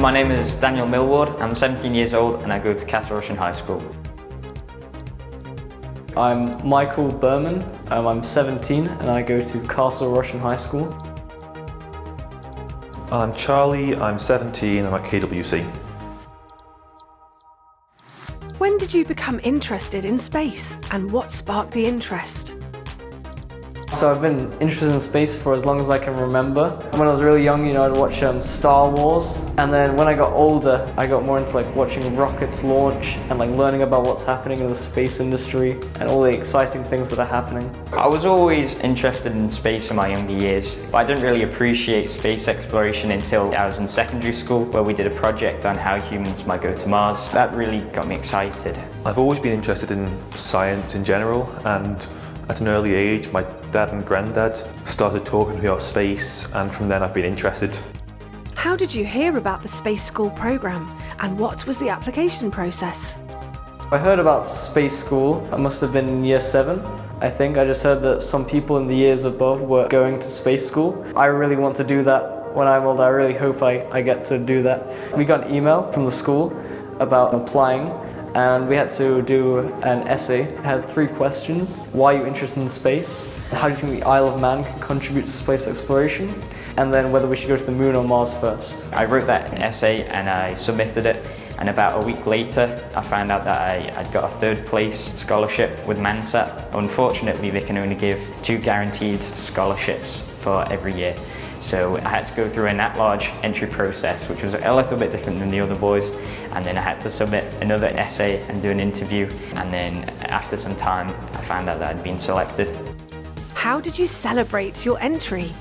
My name is Daniel Millward. I'm 17 years old and I go to Castle Rushen High School. I'm Michael Berman. I'm 17 and I go to Castle Rushen High School. I'm Charlie, I'm 17, I'm at KWC. When did you become interested in space and what sparked the interest? So I've been interested in space for as long as I can remember. When I was really young, I'd watch Star Wars, and then when I got older, I got more into watching rockets launch and learning about what's happening in the space industry and all the exciting things that are happening. I was always interested in space in my younger years, but I didn't really appreciate space exploration until I was in secondary school, where we did a project on how humans might go to Mars. That really got me excited. I've always been interested in science in general, and at an early age, my dad and granddad started talking to me about space, and from then I've been interested. How did you hear about the Space School programme and what was the application process? I heard about Space School, I must have been in year 7. I think I just heard that some people in the years above were going to Space School. I really want to do that when I'm older. I really hope I get to do that. We got an email from the school about applying, and we had to do an essay. It had 3 questions. Why are you interested in space? How do you think the Isle of Man can contribute to space exploration? And then whether we should go to the moon or Mars first. I wrote that essay and I submitted it, and about a week later I found out that I'd got a 3rd place scholarship with Mansat. Unfortunately, they can only give 2 guaranteed scholarships for every year. So I had to go through an at-large entry process, which was a little bit different than the other boys. And then I had to submit another essay and do an interview. And then after some time, I found out that I'd been selected. How did you celebrate your entry?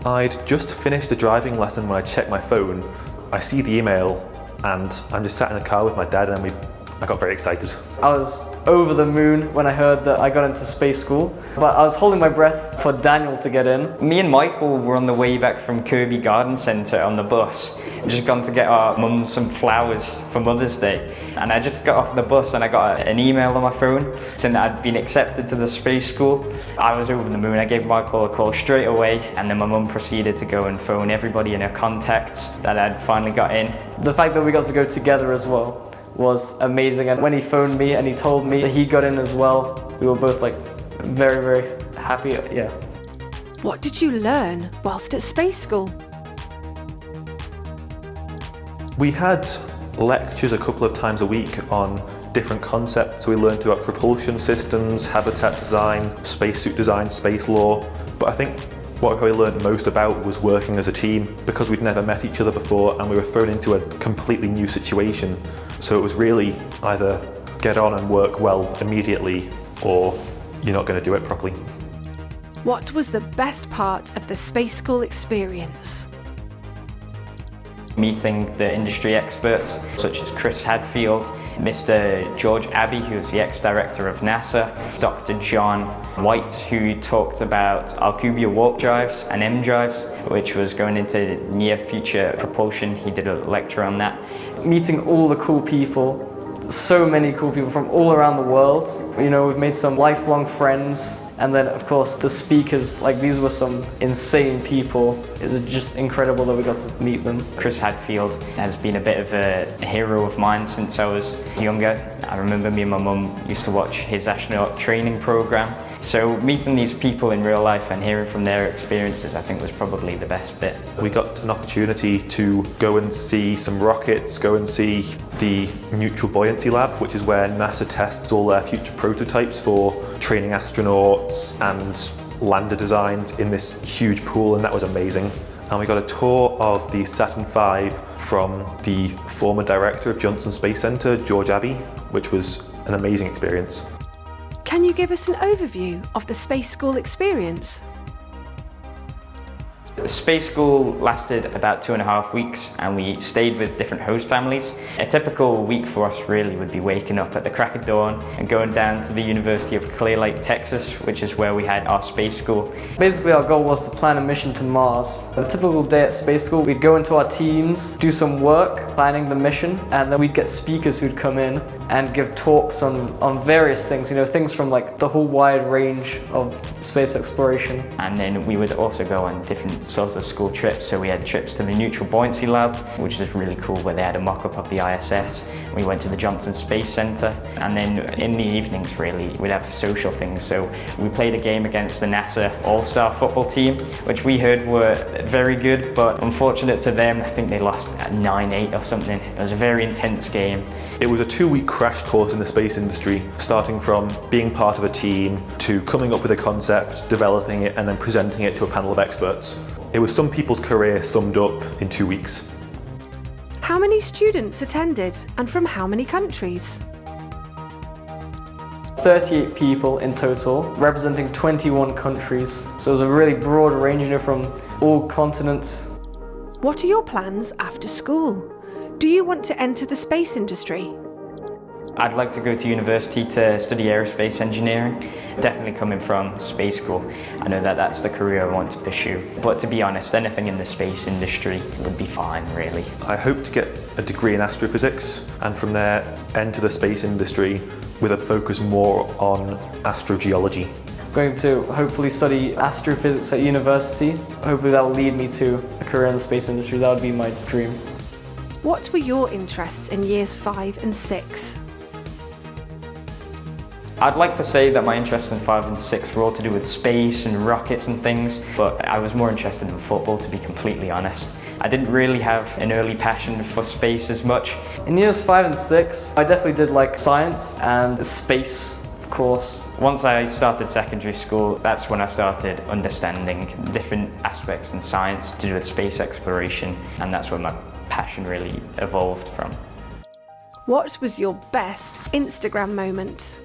I'd just finished a driving lesson when I checked my phone. I see the email and I'm just sat in the car with my dad, and I got very excited. I was over the moon when I heard that I got into Space School, but I was holding my breath for Daniel to get in. Me and Michael were on the way back from Kirby Garden Centre on the bus. We'd just gone to get our mum some flowers for Mother's Day. And I just got off the bus and I got an email on my phone saying that I'd been accepted to the Space School. I was over the moon. I gave Michael a call straight away, and then my mum proceeded to go and phone everybody in her contacts that I'd finally got in. The fact that we got to go together as well was amazing, and when he phoned me and he told me that he got in as well, we were both very, very happy. Yeah. What did you learn whilst at Space School? We had lectures a couple of times a week on different concepts. So we learned about propulsion systems, habitat design, spacesuit design, space law. But I think what we learned most about was working as a team, because we'd never met each other before and we were thrown into a completely new situation. So it was really either get on and work well immediately, or you're not going to do it properly. What was the best part of the Space School experience? Meeting the industry experts such as Chris Hadfield, Mr. George Abbey, who's the ex-director of NASA, Dr. John White, who talked about Alcubierre warp drives and M drives, which was going into near future propulsion. He did a lecture on that. Meeting all the cool people, so many cool people from all around the world. We've made some lifelong friends. And then, of course, the speakers, these were some insane people. It's just incredible that we got to meet them. Chris Hadfield has been a bit of a hero of mine since I was younger. I remember me and my mum used to watch his astronaut training program. So meeting these people in real life and hearing from their experiences, I think, was probably the best bit. We got an opportunity to go and see some rockets, go and see the Neutral Buoyancy Lab, which is where NASA tests all their future prototypes for training astronauts and lander designs in this huge pool, and that was amazing. And we got a tour of the Saturn V from the former director of Johnson Space Center, George Abbey, which was an amazing experience. Can you give us an overview of the Space School experience? The Space School lasted about 2.5 weeks, and we stayed with different host families. A typical week for us really would be waking up at the crack of dawn and going down to the University of Clear Lake, Texas, which is where we had our space school. Basically, our goal was to plan a mission to Mars. A typical day at Space School, we'd go into our teams, do some work planning the mission, and then we'd get speakers who'd come in and give talks on various things, things from the whole wide range of space exploration. And then we would also go on different sorts of school trips. So we had trips to the Neutral Buoyancy Lab, which was really cool, where they had a mock-up of the ISS. We went to the Johnson Space Center, and then in the evenings really, we'd have social things. So we played a game against the NASA All-Star football team, which we heard were very good, but unfortunate to them, I think they lost at 9-8 or something. It was a very intense game. It was a 2-week crash course in the space industry, starting from being part of a team to coming up with a concept, developing it, and then presenting it to a panel of experts. It was some people's career summed up in 2 weeks. How many students attended and from how many countries? 38 people in total, representing 21 countries. So it was a really broad range, from all continents. What are your plans after school? Do you want to enter the space industry? I'd like to go to university to study aerospace engineering. Definitely coming from space school, I know that that's the career I want to pursue. But to be honest, anything in the space industry would be fine, really. I hope to get a degree in astrophysics, and from there enter the space industry with a focus more on astrogeology. Going to hopefully study astrophysics at university. Hopefully that will lead me to a career in the space industry. That would be my dream. What were your interests in years 5 and 6? I'd like to say that my interests in 5 and 6 were all to do with space and rockets and things, but I was more interested in football, to be completely honest. I didn't really have an early passion for space as much. In years 5 and 6, I definitely did like science and space, of course. Once I started secondary school, that's when I started understanding different aspects in science to do with space exploration, and that's where my passion really evolved from. What was your best Instagram moment?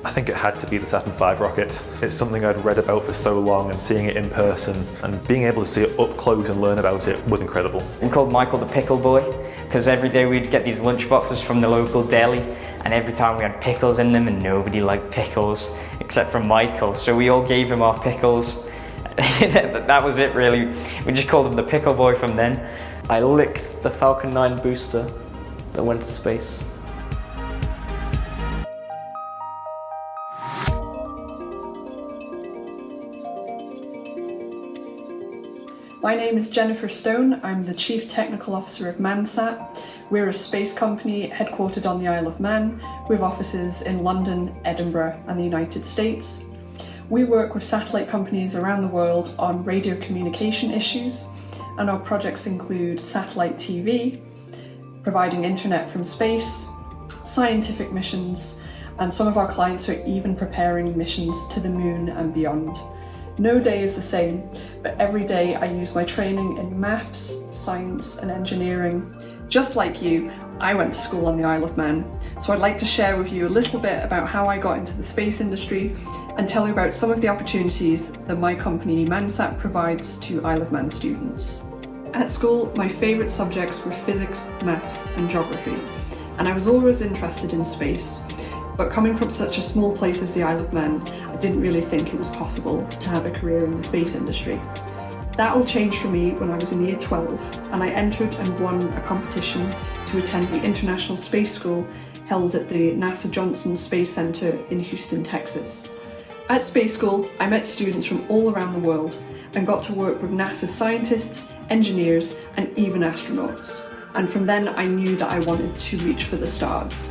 I think it had to be the Saturn V rocket. It's something I'd read about for so long, and seeing it in person and being able to see it up close and learn about it was incredible. We called Michael the Pickle Boy, because every day we'd get these lunch boxes from the local deli, and every time we had pickles in them, and nobody liked pickles except for Michael, so we all gave him our pickles. That was it really. We just called him the Pickle Boy from then. I licked the Falcon 9 booster that went to space. My name is Jennifer Stone. I'm the Chief Technical Officer of Mansat. We're a space company headquartered on the Isle of Man, with offices in London, Edinburgh and the United States. We work with satellite companies around the world on radio communication issues, and our projects include satellite TV, providing internet from space, scientific missions, and some of our clients are even preparing missions to the moon and beyond. No day is the same, but every day I use my training in maths, science and engineering. Just like you, I went to school on the Isle of Man, so I'd like to share with you a little bit about how I got into the space industry and tell you about some of the opportunities that my company Mansat provides to Isle of Man students. At school, my favourite subjects were physics, maths and geography, and I was always interested in space. But coming from such a small place as the Isle of Man, I didn't really think it was possible to have a career in the space industry. That all changed for me when I was in year 12, and I entered and won a competition to attend the International Space School held at the NASA Johnson Space Center in Houston, Texas. At Space School, I met students from all around the world and got to work with NASA scientists, engineers, and even astronauts. And from then I knew that I wanted to reach for the stars.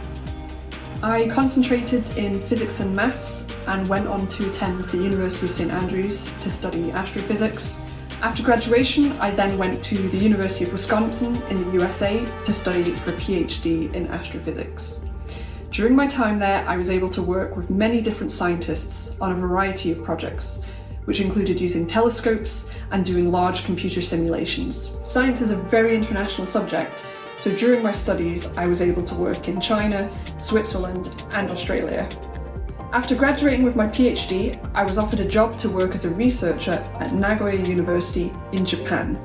I concentrated in physics and maths and went on to attend the University of St Andrews to study astrophysics. After graduation, I then went to the University of Wisconsin in the USA to study for a PhD in astrophysics. During my time there, I was able to work with many different scientists on a variety of projects, which included using telescopes and doing large computer simulations. Science is a very international subject, so during my studies, I was able to work in China, Switzerland, and Australia. After graduating with my PhD, I was offered a job to work as a researcher at Nagoya University in Japan.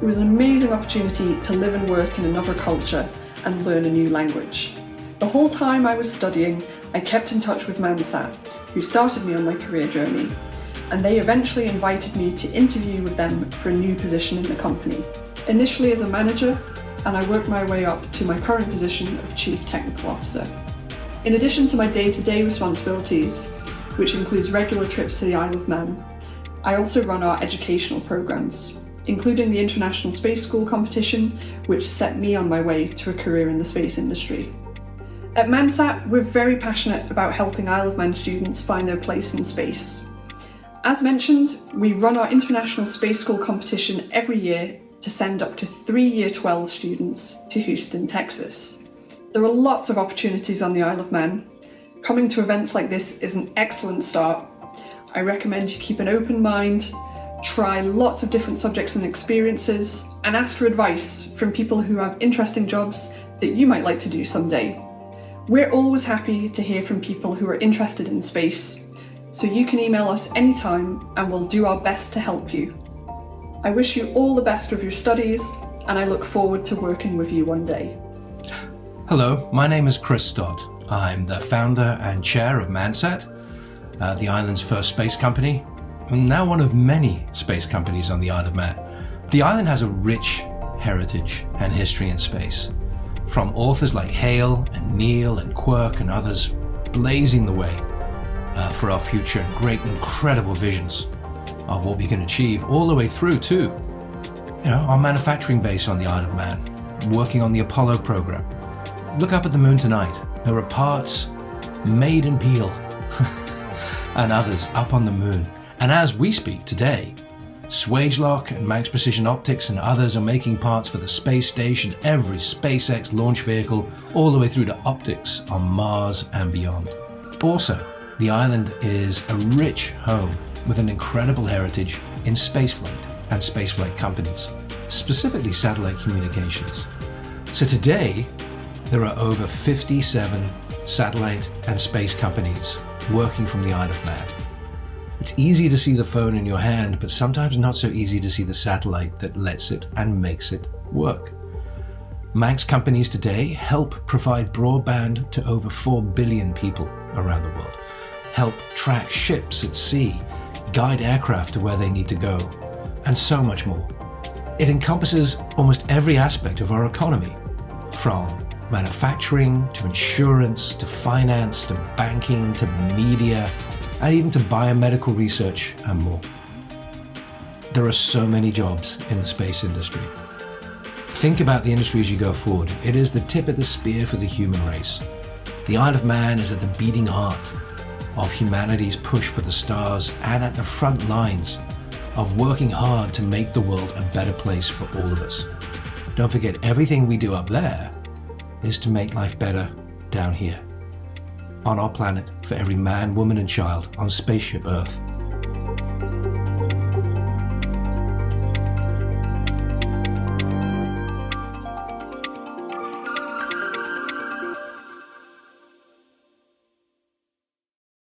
It was an amazing opportunity to live and work in another culture and learn a new language. The whole time I was studying, I kept in touch with Mansat, who started me on my career journey, and they eventually invited me to interview with them for a new position in the company. Initially as a manager, and I worked my way up to my current position of Chief Technical Officer. In addition to my day-to-day responsibilities, which includes regular trips to the Isle of Man, I also run our educational programs, including the International Space School competition, which set me on my way to a career in the space industry. At Mansat, we're very passionate about helping Isle of Man students find their place in space. As mentioned, we run our International Space School competition every year to send up to 3 Year 12 students to Houston, Texas. There are lots of opportunities on the Isle of Man. Coming to events like this is an excellent start. I recommend you keep an open mind, try lots of different subjects and experiences, and ask for advice from people who have interesting jobs that you might like to do someday. We're always happy to hear from people who are interested in space, so you can email us anytime and we'll do our best to help you. I wish you all the best with your studies, and I look forward to working with you one day. Hello, my name is Chris Stott. I'm the founder and chair of Mansat, the island's first space company, and now one of many space companies on the Isle of Man. The island has a rich heritage and history in space, from authors like Hale and Neil and Quirk and others blazing the way for our future and great, incredible visions of what we can achieve, all the way through to our manufacturing base on the Isle of Man, working on the Apollo program. Look up at the moon tonight. There are parts made in Peel and others up on the moon. And as we speak today, Swagelok and Manx Precision Optics and others are making parts for the space station, every SpaceX launch vehicle, all the way through to optics on Mars and beyond. Also, the island is a rich home with an incredible heritage in spaceflight and spaceflight companies, specifically satellite communications. So today, there are over 57 satellite and space companies working from the Isle of Man. It's easy to see the phone in your hand, but sometimes not so easy to see the satellite that lets it and makes it work. Manx companies today help provide broadband to over 4 billion people around the world, help track ships at sea, guide aircraft to where they need to go, and so much more. It encompasses almost every aspect of our economy, from manufacturing to insurance to finance to banking to media, and even to biomedical research and more. There are so many jobs in the space industry. Think about the industry as you go forward. It is the tip of the spear for the human race. The Isle of Man is at the beating heart of humanity's push for the stars and at the front lines of working hard to make the world a better place for all of us. Don't forget, everything we do up there is to make life better down here, on our planet, for every man, woman and child on Spaceship Earth.